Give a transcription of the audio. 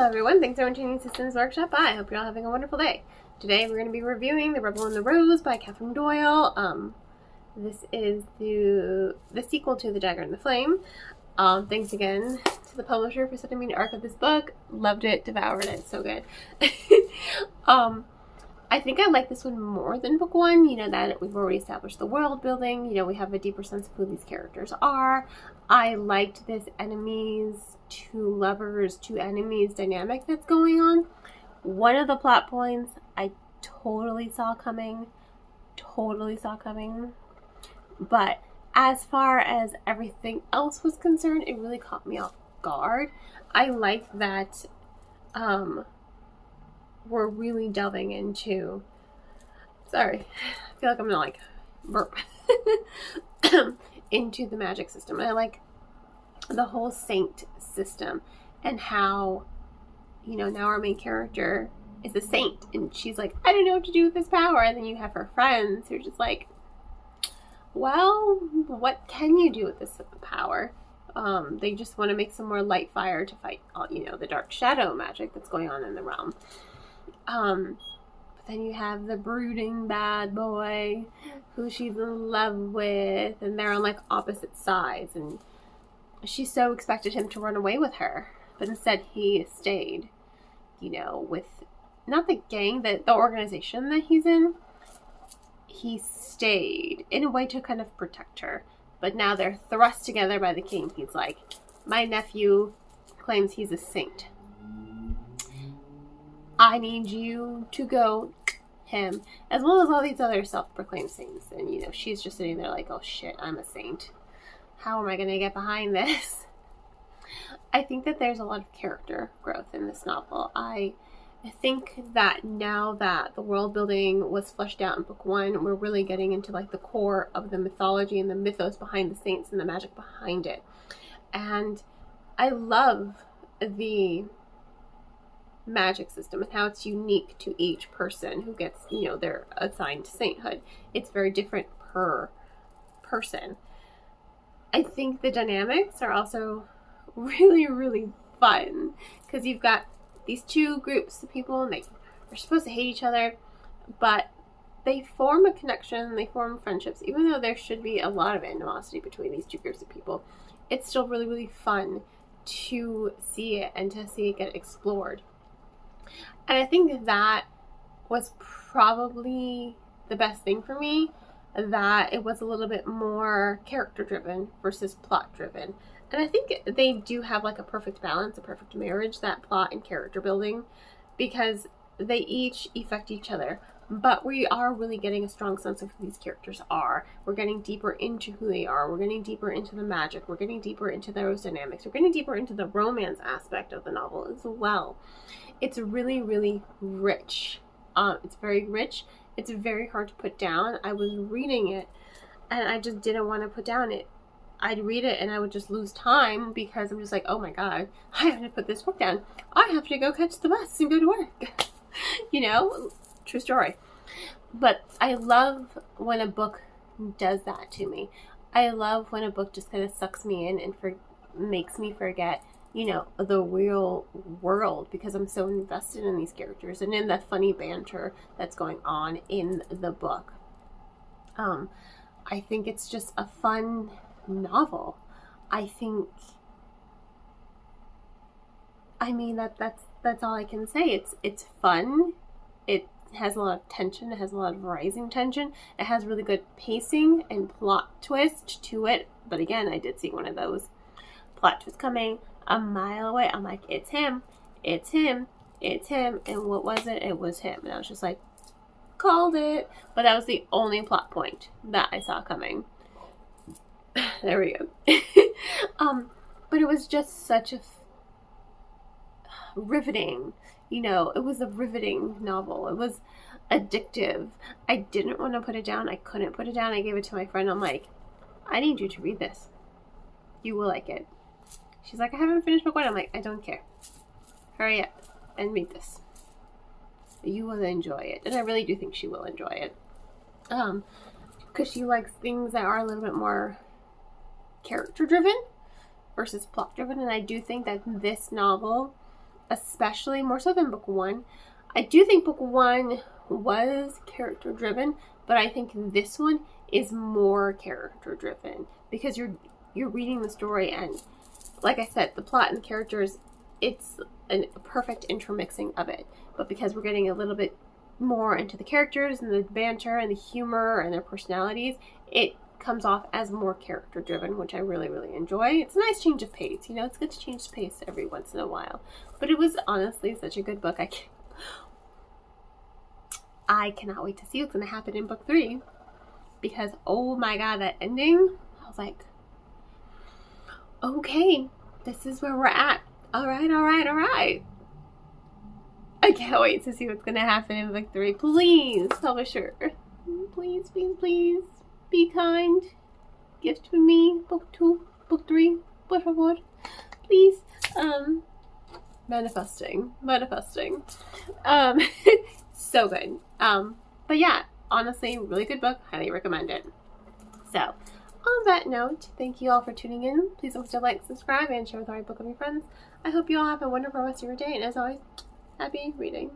everyone, thanks for tuning in to Systems Workshop. I hope you're all having a wonderful day. Today we're going to be reviewing The Rebel and the Rose by Catherine Doyle. This is the sequel to The Dagger and the Flame. Thanks again to the publisher for sending me an arc of this book. Loved it, devoured it, so good. I think I like this one more than book one. You know, that we've already established the world building. You know, we have a deeper sense of who these characters are. I liked this enemies to lovers to enemies dynamic that's going on. One of the plot points I totally saw coming. But as far as everything else was concerned, it really caught me off guard. I like that we're really delving into, sorry, I feel like I'm gonna like burp, into the magic system. And I like the whole saint system and how, you know, now our main character is a saint and she's like, I don't know what to do with this power. And then you have her friends who are just like, well, what can you do with this power? They just want to make some more light fire to fight, you know, the dark shadow magic that's going on in the realm. But then you have the brooding bad boy who she's in love with, and they're on like opposite sides, and she so expected him to run away with her, but instead he stayed, you know, with not the gang, the organization that he's in. He stayed in a way to kind of protect her, but now they're thrust together by the king. He's like, my nephew claims he's a saint. I need you to go him, as well as all these other self-proclaimed saints. And, you know, she's just sitting there like, oh shit, I'm a saint. How am I going to get behind this? I think that there's a lot of character growth in this novel. I think that now that the world building was fleshed out in book one, we're really getting into like the core of the mythology and the mythos behind the saints and the magic behind it. And I love the magic system and how it's unique to each person who gets, you know, their assigned sainthood. It's very different per person. I think the dynamics are also really, really fun because you've got these two groups of people and they are supposed to hate each other, but they form a connection, they form friendships. Even though there should be a lot of animosity between these two groups of people, it's still really, really fun to see it and to see it get explored. And I think that was probably the best thing for me, that it was a little bit more character driven versus plot driven. And I think they do have like a perfect balance, a perfect marriage, that plot and character building, because they each affect each other. But we are really getting a strong sense of who these characters are. We're getting deeper into who they are. We're getting deeper into the magic. We're getting deeper into those dynamics. We're getting deeper into the romance aspect of the novel as well. It's really, really rich. It's very rich. It's very hard to put down. I was reading it and I just didn't want to put down it. I'd read it and I would just lose time because I'm just like, oh my god, I have to put this book down. I have to go catch the bus and go to work. You know, true story. But I love when a book does that to me. I love when a book just kind of sucks me in and makes me forget, you know, the real world, because I'm so invested in these characters and in the funny banter that's going on in the book. I think it's just a fun novel. I mean that's all I can say. It's fun. It has a lot of tension. It has a lot of rising tension. It has really good pacing and plot twist to it. But again, I did see one of those plot twists coming a mile away. I'm like, it's him. And what was it? It was him. And I was just like, called it. But that was the only plot point that I saw coming. There we go. But it was just such a riveting, you know, it was a riveting novel. It was addictive. I didn't want to put it down. I couldn't put it down. I gave it to my friend. I'm like, I need you to read this. You will like it. She's like, I haven't finished book one. I'm like, I don't care. Hurry up and read this. You will enjoy it. And I really do think she will enjoy it. Because she likes things that are a little bit more character driven versus plot driven. And I do think that this novel especially more so than book 1. I do think book 1 was character driven, but I think this one is more character driven because you're reading the story, and like I said, the plot and the characters, it's a perfect intermixing of it. But because we're getting a little bit more into the characters and the banter and the humor and their personalities, it comes off as more character driven, which I really, really enjoy. It's a nice change of pace. You know, it's good to change pace every once in a while. But it was honestly such a good book. I cannot wait to see what's going to happen in book 3, because oh my god, that ending, I was like, okay, this is where we're at. All right. I can't wait to see what's going to happen in book 3. Please, publisher, please, be kind. Gift to me, book 2, book 3, por favor, please. Manifesting. So good. But yeah, honestly, really good book. Highly recommend it. So, on that note, thank you all for tuning in. Please don't forget to like, subscribe, and share with our book with your friends. I hope you all have a wonderful rest of your day, and as always, happy reading.